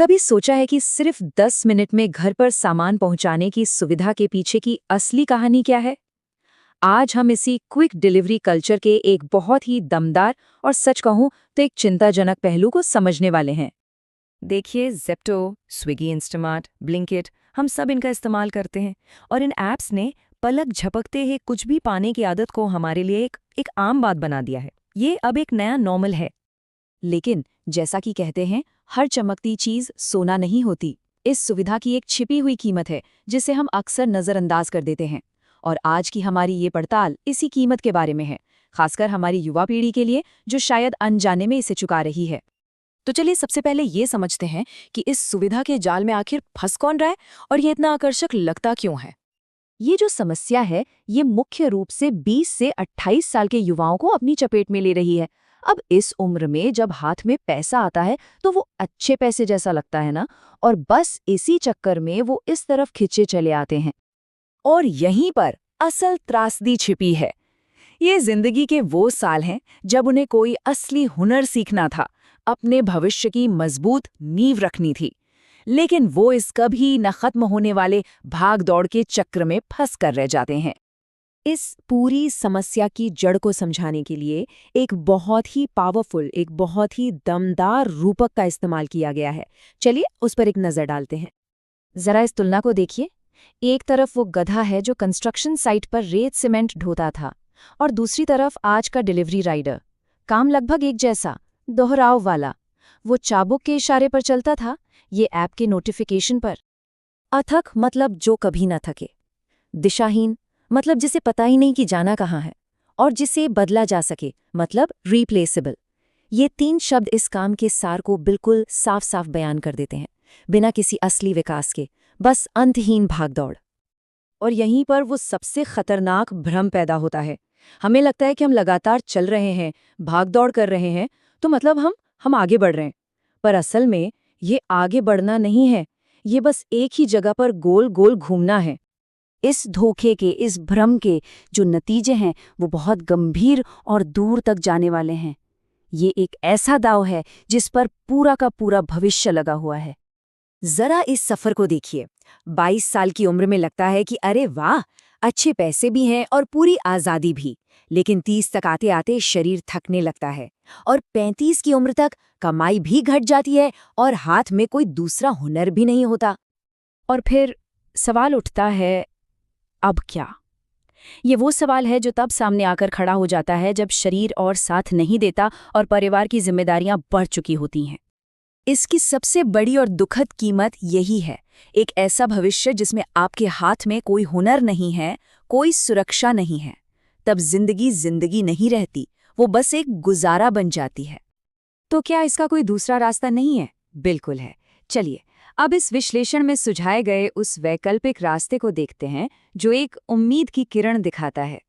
कभी सोचा है कि सिर्फ 10 मिनट में घर पर सामान पहुंचाने की सुविधा के पीछे की असली कहानी क्या है? आज हम इसी क्विक डिलीवरी कल्चर के एक बहुत ही दमदार और सच कहूं तो एक चिंताजनक पहलू को समझने वाले हैं। देखिए, ज़ेप्टो, स्विगी, इंस्टामार्ट, ब्लिंकिट, हम सब इनका इस्तेमाल करते हैं और इन ऐप्स ने पलक झपकते ही कुछ भी पाने की आदत को हमारे लिए एक आम बात बना दिया है। ये अब एक नया नॉर्मल है। लेकिन जैसा कि कहते हैं, हर चमकती चीज सोना नहीं होती। इस सुविधा की एक छिपी हुई कीमत है जिसे हम अक्सर नजरअंदाज कर देते हैं। और आज की हमारी ये पड़ताल इसी कीमत के बारे में है, खासकर हमारी युवा पीढ़ी के लिए जो शायद अनजाने में इसे चुका रही है। तो चलिए सबसे पहले ये समझते हैं कि इस सुविधा के जाल में आखिर फंस कौन रहा है और ये इतना आकर्षक लगता क्यों है। ये जो समस्या है, ये मुख्य रूप से 20 से 28 साल के युवाओं को अपनी चपेट में ले रही है। अब इस उम्र में जब हाथ में पैसा आता है तो वो अच्छे पैसे जैसा लगता है ना, और बस इसी चक्कर में वो इस तरफ खिंचे चले आते हैं। और यहीं पर असल त्रासदी छिपी है। ये जिंदगी के वो साल हैं जब उन्हें कोई असली हुनर सीखना था, अपने भविष्य की मजबूत नींव रखनी थी। लेकिन वो इस कभी न खत्म होने वाले भाग दौड़ के चक्र में फंस कर रह जाते हैं। इस पूरी समस्या की जड़ को समझाने के लिए एक बहुत ही पावरफुल, एक बहुत ही दमदार रूपक का इस्तेमाल किया गया है। चलिए उस पर एक नजर डालते हैं। जरा इस तुलना को देखिए। एक तरफ वो गधा है जो कंस्ट्रक्शन साइट पर रेत सीमेंट ढोता था, और दूसरी तरफ आज का डिलीवरी राइडर। काम लगभग एक जैसा, दोहराव वाला। वो चाबुक के इशारे पर चलता था, ये ऐप के नोटिफिकेशन पर। अथक मतलब जो कभी न थके। दिशाहीन मतलब जिसे पता ही नहीं कि जाना कहाँ है। और जिसे बदला जा सके मतलब रिप्लेसेबल। ये 3 शब्द इस काम के सार को बिल्कुल साफ साफ बयान कर देते हैं, बिना किसी असली विकास के, बस अंतहीन भागदौड़। और यहीं पर वो सबसे खतरनाक भ्रम पैदा होता है। हमें लगता है कि हम लगातार चल रहे हैं, भागदौड़ कर रहे हैं, तो मतलब हम आगे बढ़ रहे हैं। पर असल में ये आगे बढ़ना नहीं है, ये बस एक ही जगह पर गोल गोल घूमना है। इस धोखे के, इस भ्रम के जो नतीजे हैं वो बहुत गंभीर और दूर तक जाने वाले हैं। ये एक ऐसा दांव है जिस पर पूरा का पूरा भविष्य लगा हुआ है। जरा इस सफर को देखिए। 22 साल की उम्र में लगता है कि अरे वाह, अच्छे पैसे भी हैं और पूरी आज़ादी भी। लेकिन 30 तक आते आते शरीर थकने लगता है, और 35 की उम्र तक कमाई भी घट जाती है और हाथ में कोई दूसरा हुनर भी नहीं होता। और फिर सवाल उठता है, अब क्या? ये वो सवाल है जो तब सामने आकर खड़ा हो जाता है जब शरीर और साथ नहीं देता और परिवार की जिम्मेदारियां बढ़ चुकी होती हैं। इसकी सबसे बड़ी और दुखद कीमत यही है, एक ऐसा भविष्य जिसमें आपके हाथ में कोई हुनर नहीं है, कोई सुरक्षा नहीं है। तब जिंदगी जिंदगी नहीं रहती, वो बस एक गुजारा बन जाती है। तो क्या इसका कोई दूसरा रास्ता नहीं है? बिल्कुल है। चलिए अब इस विश्लेषण में सुझाए गए उस वैकल्पिक रास्ते को देखते हैं जो एक उम्मीद की किरण दिखाता है।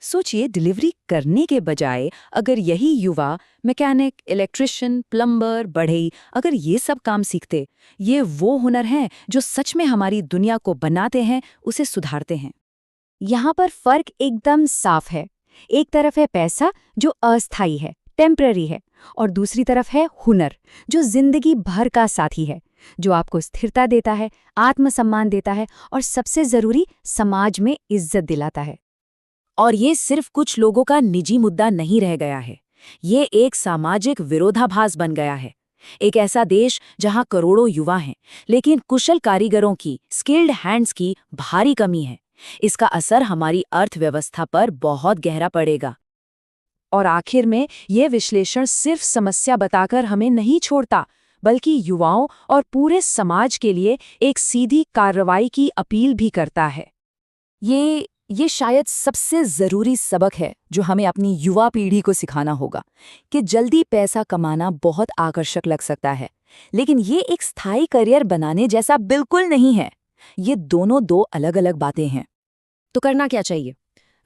सोचिए, डिलीवरी करने के बजाय अगर यही युवा मैकेनिक, इलेक्ट्रिशियन, प्लम्बर, बढ़ई अगर ये सब काम सीखते, ये वो हुनर हैं जो सच में हमारी दुनिया को बनाते हैं, उसे सुधारते हैं। यहाँ पर फर्क एकदम साफ है। एक तरफ है पैसा जो अस्थायी है, टेम्पररी है, और दूसरी तरफ है हुनर जो जिंदगी भर का साथी है, जो आपको स्थिरता देता है, आत्मसम्मान देता है और सबसे जरूरी समाज में इज्जत दिलाता है। और ये सिर्फ कुछ लोगों का निजी मुद्दा नहीं रह गया है, ये एक सामाजिक विरोधाभास बन गया है। एक ऐसा देश जहां करोड़ों युवा हैं, लेकिन कुशल कारीगरों की, स्किल्ड हैंड्स की भारी कमी है। इसका असर हमारी अर्थव्यवस्था पर बहुत गहरा पड़ेगा। और आखिर में ये विश्लेषण सिर्फ समस्या बताकर हमें नहीं छोड़ता, बल्कि युवाओं और पूरे समाज के लिए एक सीधी कार्रवाई की अपील भी करता है। ये शायद सबसे ज़रूरी सबक है जो हमें अपनी युवा पीढ़ी को सिखाना होगा, कि जल्दी पैसा कमाना बहुत आकर्षक लग सकता है, लेकिन ये एक स्थायी करियर बनाने जैसा बिल्कुल नहीं है। ये दोनों दो अलग अलग बातें हैं। तो करना क्या चाहिए?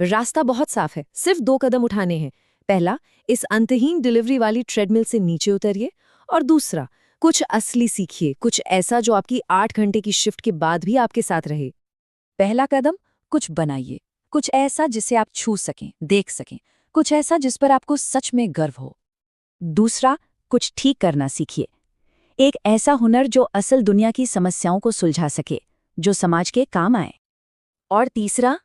रास्ता बहुत साफ है, सिर्फ 2 कदम उठाने हैं। पहला, इस अंतहीन डिलीवरी वाली ट्रेडमिल से नीचे उतरिए, और दूसरा, कुछ असली सीखिए, कुछ ऐसा जो आपकी 8 घंटे की शिफ्ट के बाद भी आपके साथ रहे। पहला कदम, कुछ बनाइए, कुछ ऐसा जिसे आप छू सकें, देख सकें, कुछ ऐसा जिस पर आपको सच में गर्व हो। दूसरा, कुछ ठीक करना सीखिए। एक ऐसा हुनर जो असल दुनिया की समस्याओं को सुलझा सके, जो समाज के काम आए। और तीसरा,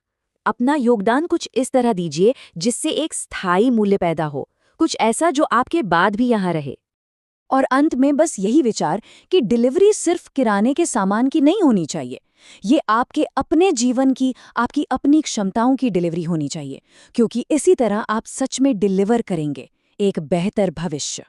अपना योगदान कुछ इस तरह दीजिए जिससे एक स्थायी मूल्य पैदा हो, कुछ ऐसा जो आपके बाद भी यहाँ रहे। और अंत में बस यही विचार कि डिलीवरी सिर्फ किराने के सामान की नहीं होनी चाहिए, ये आपके अपने जीवन की, आपकी अपनी क्षमताओं की डिलीवरी होनी चाहिए, क्योंकि इसी तरह आप सच में डिलीवर करेंगे एक बेहतर भविष्य।